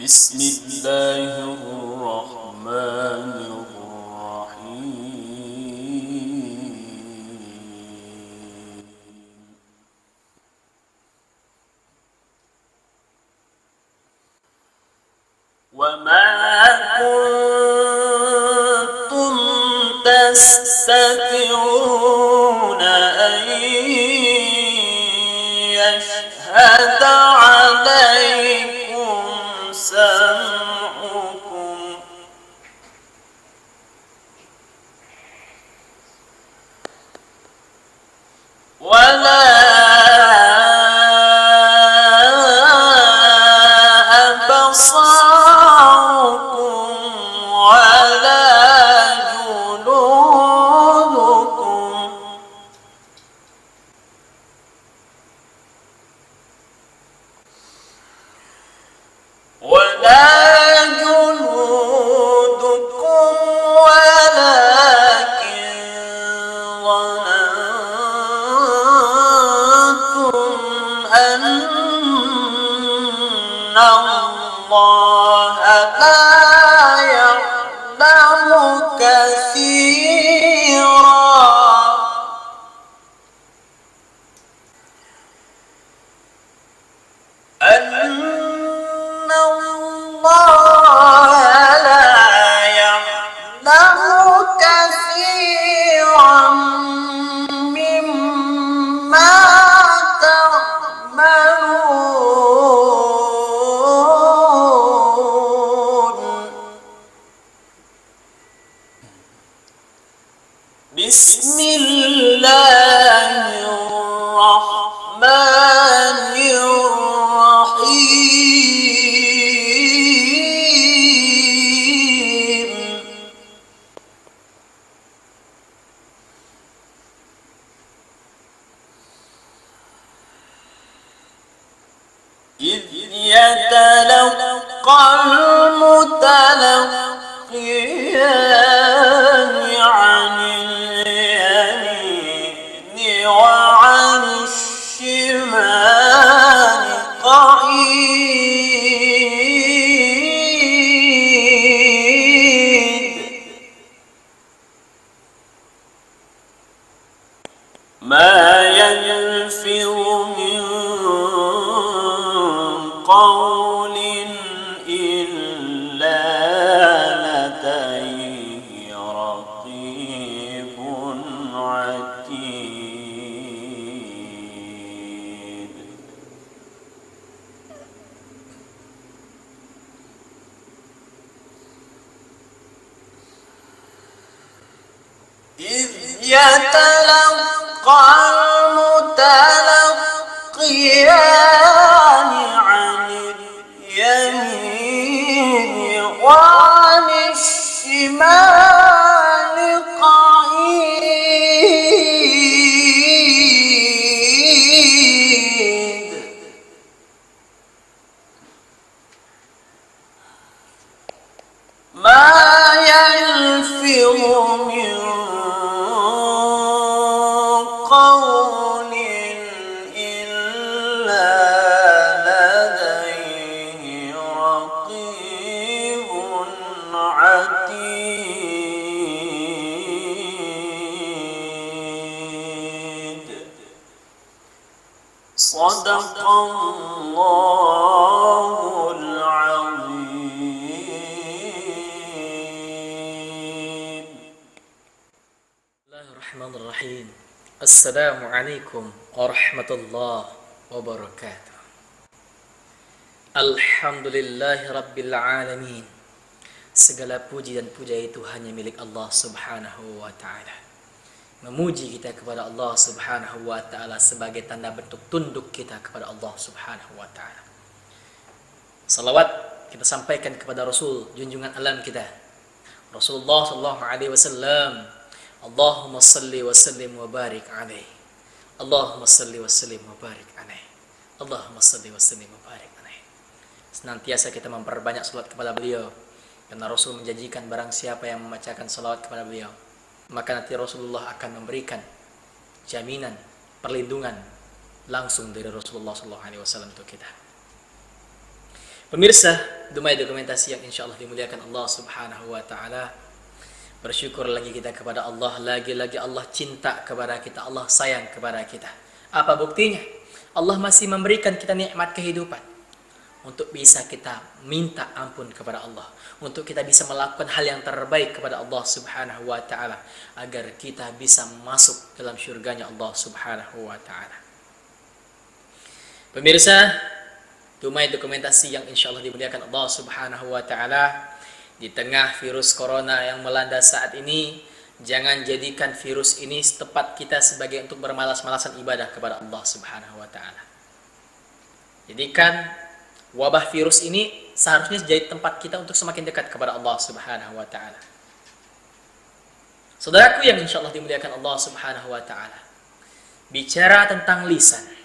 بسم الله الرحمن الرحيم وما كنتم تستطيعون أن يشهد عليكم سمعكم ولا أبصاركم ولا جلودكم ولكن ظننتم أن الله لا يعلم كثيرا أن الله لا يعلم كثيرا مما تعملون بسم الله الرحمن الرحيم إذ يتلقى المتلقيان عن اليمين وعن الشمال قعيد ما يلفظ من قول إلا لديه رقيب عتيد إذ يتلقى المتلقيان عن اليمين وعن الشمال قعيد ما يلفظ من قول إلا لديه رقيب عتيد صدق الله العظيم. Bismillahirrahmanirrahim. Assalamualaikum warahmatullahi wabarakatuh. Alhamdulillahi rabbil alamin. Segala puji dan puja itu hanya milik Allah subhanahu wa ta'ala. Memuji kita kepada Allah subhanahu wa ta'ala sebagai tanda bentuk tunduk kita kepada Allah subhanahu wa ta'ala. Salawat kita sampaikan kepada Rasul junjungan alam kita, Rasulullah sallallahu alaihi wasallam. Allahumma salli wa sallim wa barik alaihi. Allahumma salli wa sallim wa barik alaihi. Allahumma salli wa sallim wa barik alaihi. Senantiasa kita memperbanyak salat kepada beliau, karena Rasul menjanjikan barang siapa yang membacakan salawat kepada beliau, maka nanti Rasulullah akan memberikan jaminan perlindungan langsung dari Rasulullah SAW untuk kita. Pemirsa, Dumai Dokumentasi yang insya Allah dimuliakan Allah Subhanahu wa Ta'ala, bersyukur lagi kita kepada Allah. Lagi-lagi Allah cinta kepada kita, Allah sayang kepada kita. Apa buktinya? Allah masih memberikan kita nikmat kehidupan untuk bisa kita minta ampun kepada Allah, untuk kita bisa melakukan hal yang terbaik kepada Allah Subhanahu wa Ta'ala, agar kita bisa masuk dalam syurganya Allah Subhanahu wa Ta'ala. Pemirsa, Dumai Dokumentasi yang insya Allah dimuliakan Allah Subhanahu wa Ta'ala, di tengah virus corona yang melanda saat ini, jangan jadikan virus ini tempat kita sebagai untuk bermalas-malasan ibadah kepada Allah Subhanahu wa Ta'ala. Jadikan wabah virus ini seharusnya jadi tempat kita untuk semakin dekat kepada Allah Subhanahu wa Ta'ala. Saudaraku yang insya Allah dimuliakan Allah Subhanahu wa Ta'ala, bicara tentang lisan,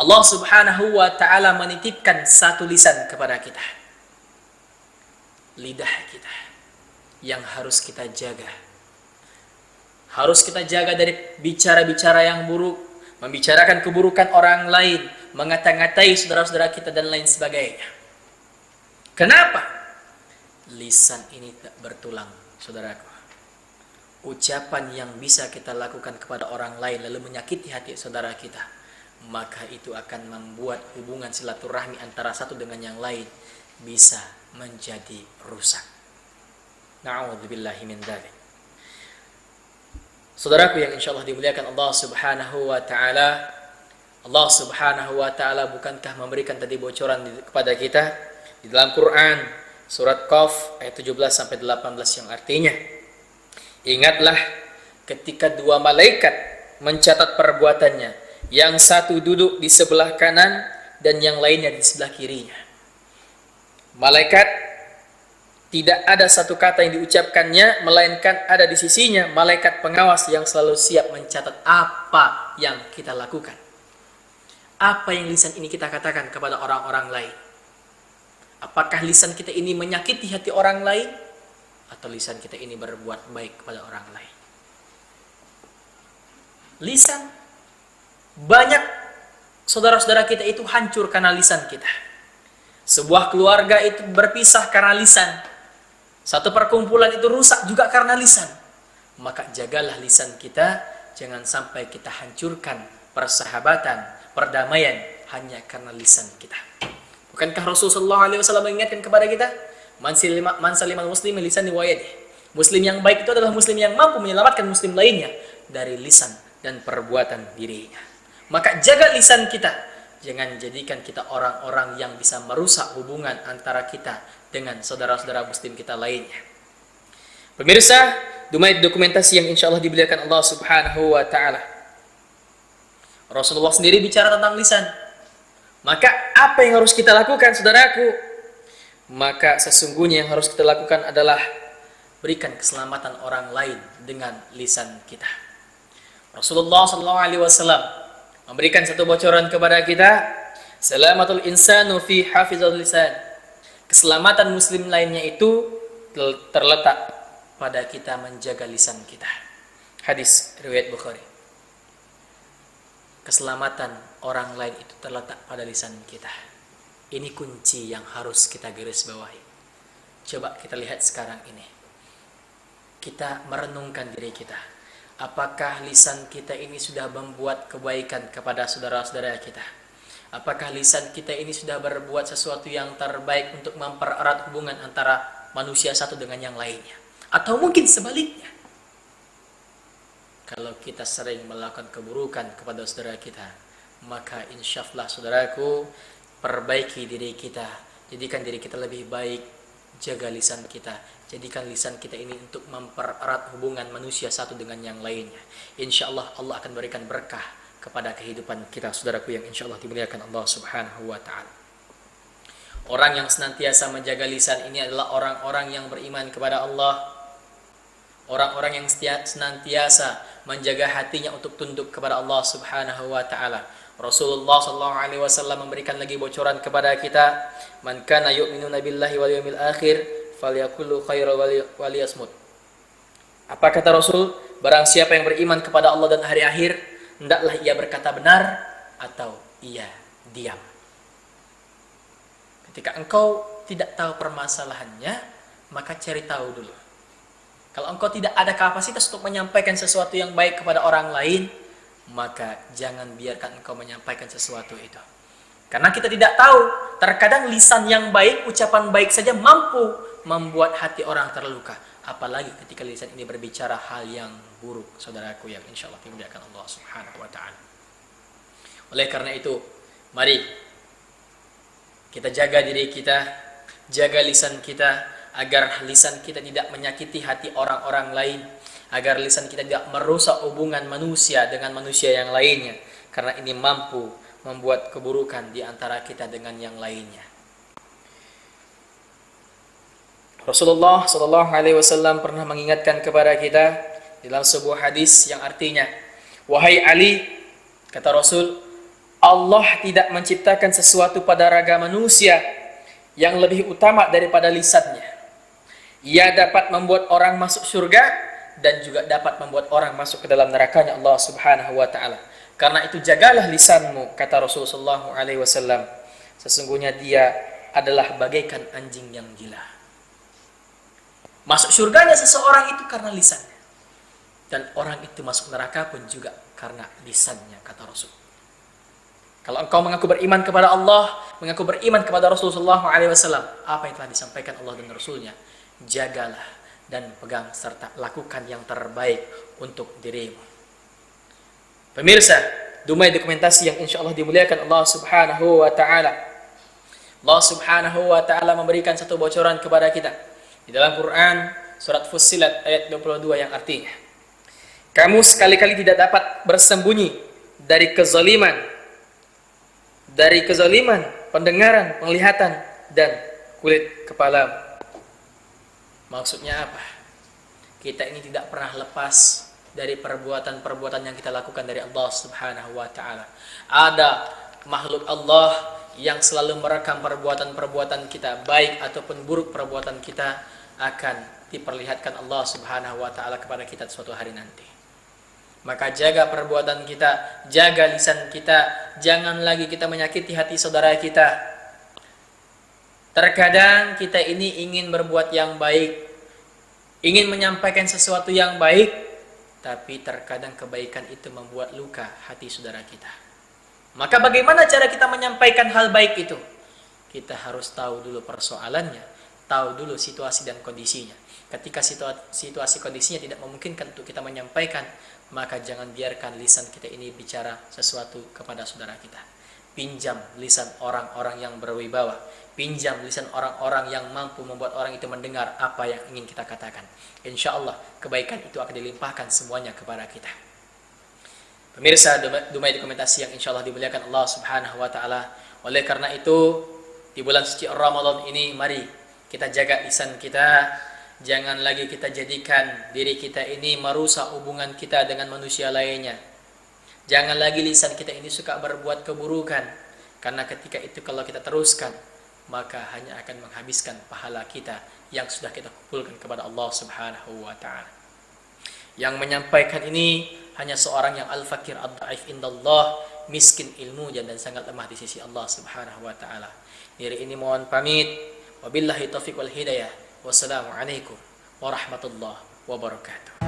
Allah Subhanahu wa Ta'ala menitipkan satu lisan kepada kita, lidah kita, yang harus kita jaga. Harus kita jaga dari bicara-bicara yang buruk, membicarakan keburukan orang lain, mengata-ngatai saudara-saudara kita dan lain sebagainya. Kenapa? Lisan ini tak bertulang, saudaraku. Ucapan yang bisa kita lakukan kepada orang lain lalu menyakiti hati saudara kita, maka itu akan membuat hubungan silaturahmi antara satu dengan yang lain bisa menjadi rusak. Na'udzubillahi min dzalik. Saudaraku yang insyaallah dimuliakan Allah Subhanahu wa Ta'ala, Allah Subhanahu wa Ta'ala bukankah memberikan tadi bocoran kepada kita di dalam Quran surat Qaf ayat 17 sampai 18 yang artinya, ingatlah ketika dua malaikat mencatat perbuatannya, yang satu duduk di sebelah kanan dan yang lainnya di sebelah kirinya. Malaikat tidak ada satu kata yang diucapkannya, melainkan ada di sisinya malaikat pengawas yang selalu siap mencatat apa yang kita lakukan. Apa yang lisan ini kita katakan kepada orang-orang lain? Apakah lisan kita ini menyakiti hati orang lain, atau lisan kita ini berbuat baik kepada orang lain? Lisan, banyak saudara-saudara kita itu hancur karena lisan kita. Sebuah keluarga itu berpisah karena lisan. Satu perkumpulan itu rusak juga karena lisan. Maka jagalah lisan kita, jangan sampai kita hancurkan persahabatan, perdamaian hanya karena lisan kita. Bukankah Rasulullah SAW mengingatkan kepada kita, man salimal muslimin lisani wa yadihi. Muslim yang baik itu adalah muslim yang mampu menyelamatkan muslim lainnya dari lisan dan perbuatan dirinya. Maka jaga lisan kita. Jangan jadikan kita orang-orang yang bisa merusak hubungan antara kita dengan saudara-saudara muslim kita lainnya. Pemirsa, Dumai Dokumentasi yang insya Allah dimuliakan Allah Subhanahu wa Ta'ala, Rasulullah sendiri bicara tentang lisan. Maka apa yang harus kita lakukan, saudaraku? Maka sesungguhnya yang harus kita lakukan adalah berikan keselamatan orang lain dengan lisan kita. Rasulullah SAW memberikan satu bocoran kepada kita, selamatul insanu fi hafizul lisan. Keselamatan muslim lainnya itu terletak pada kita menjaga lisan kita. Hadis riwayat Bukhari. Keselamatan orang lain itu terletak pada lisan kita. Ini kunci yang harus kita garis bawahi. Coba kita lihat sekarang ini. Kita merenungkan diri kita. Apakah lisan kita ini sudah membuat kebaikan kepada saudara-saudara kita? Apakah lisan kita ini sudah berbuat sesuatu yang terbaik untuk mempererat hubungan antara manusia satu dengan yang lainnya? Atau mungkin sebaliknya? Kalau kita sering melakukan keburukan kepada saudara kita, maka insyaallah saudaraku, perbaiki diri kita. Jadikan diri kita lebih baik. Jaga lisan kita. Jadikan lisan kita ini untuk mempererat hubungan manusia satu dengan yang lainnya. InsyaAllah Allah akan berikan berkah kepada kehidupan kita, saudaraku yang insyaAllah dimuliakan Allah Subhanahu wa Ta'ala. Orang yang senantiasa menjaga lisan ini adalah orang-orang yang beriman kepada Allah. Orang-orang yang senantiasa menjaga hatinya untuk tunduk kepada Allah Subhanahu wa Ta'ala. Rasulullah SAW memberikan lagi bocoran kepada kita, man kana yu'minuna billahi wal yawmil akhir falyaqulu khairan waliyasmut. Apa kata Rasul? Barang siapa yang beriman kepada Allah dan hari akhir, hendaklah ia berkata benar atau ia diam. Ketika engkau tidak tahu permasalahannya, maka cari tahu dulu. Kalau engkau tidak ada kapasitas untuk menyampaikan sesuatu yang baik kepada orang lain, maka jangan biarkan engkau menyampaikan sesuatu itu. Karena kita tidak tahu, terkadang lisan yang baik, ucapan baik saja mampu membuat hati orang terluka. Apalagi ketika lisan ini berbicara hal yang buruk, saudaraku yang insya Allah dimuliakan Allah Subhanahu wa ta'ala. Oleh karena itu, mari kita jaga diri kita, jaga lisan kita, agar lisan kita tidak menyakiti hati orang-orang lain, agar lisan kita tidak merusak hubungan manusia dengan manusia yang lainnya, karena ini mampu membuat keburukan di antara kita dengan yang lainnya. Rasulullah sallallahu alaihi wasallam pernah mengingatkan kepada kita dalam sebuah hadis yang artinya, "Wahai Ali," kata Rasul, "Allah tidak menciptakan sesuatu pada raga manusia yang lebih utama daripada lisannya. Ia dapat membuat orang masuk surga dan juga dapat membuat orang masuk ke dalam nerakanya Allah Subhanahu wa taala. Karena itu jagalah lisanmu," kata Rasulullah sallallahu alaihi wasallam. "Sesungguhnya dia adalah bagaikan anjing yang gila." Masuk surganya seseorang itu karena lisannya. Dan orang itu masuk neraka pun juga karena lisannya, kata Rasul. Kalau engkau mengaku beriman kepada Allah, mengaku beriman kepada Rasulullah SAW, apa yang telah disampaikan Allah dan Rasulnya, jagalah dan pegang serta lakukan yang terbaik untuk dirimu. Pemirsa, Dumai Dokumentasi yang insya Allah dimuliakan Allah Subhanahu wa ta'ala. Allah Subhanahu wa ta'ala memberikan satu bocoran kepada kita di dalam Quran surat Fussilat ayat 22 yang artinya, "Kamu sekali-kali tidak dapat bersembunyi dari kezaliman pendengaran, penglihatan dan kulit kepala." Maksudnya apa? Kita ini tidak pernah lepas dari perbuatan-perbuatan yang kita lakukan dari Allah Subhanahu wa ta'ala. Ada makhluk Allah yang selalu merekam perbuatan-perbuatan kita, baik ataupun buruk perbuatan kita, akan diperlihatkan Allah Subhanahu wa ta'ala kepada kita suatu hari nanti. Maka jaga perbuatan kita, jaga lisan kita, jangan lagi kita menyakiti hati saudara kita. Terkadang kita ini ingin berbuat yang baik, ingin menyampaikan sesuatu yang baik, tapi terkadang kebaikan itu membuat luka hati saudara kita. Maka bagaimana cara kita menyampaikan hal baik itu? Kita harus tahu dulu persoalannya, tahu dulu situasi dan kondisinya. Ketika situasi kondisinya tidak memungkinkan untuk kita menyampaikan, maka jangan biarkan lisan kita ini bicara sesuatu kepada saudara kita. Pinjam lisan orang-orang yang berwibawa, pinjam lisan orang-orang yang mampu membuat orang itu mendengar apa yang ingin kita katakan. Insya Allah kebaikan itu akan dilimpahkan semuanya kepada kita. Pemirsa Dumai Dokumentasi yang insya Allah dimuliakan Allah Subhanahu wa ta'ala. Oleh karena itu, di bulan suci Ramadan ini, mari kita jaga lisan kita. Jangan lagi kita jadikan diri kita ini merusak hubungan kita dengan manusia lainnya. Jangan lagi lisan kita ini suka berbuat keburukan. Karena ketika itu kalau kita teruskan, maka hanya akan menghabiskan pahala kita yang sudah kita kumpulkan kepada Allah Subhanahu wa ta'ala. Yang menyampaikan ini hanya seorang yang al-fakir ad-da'if indallah, miskin ilmunya dan sangat lemah di sisi Allah Subhanahu wa ta'ala. Diri ini mohon pamit. Wabillahi taufiq wal hidayah. Wassalamualaikum warahmatullahi wabarakatuh.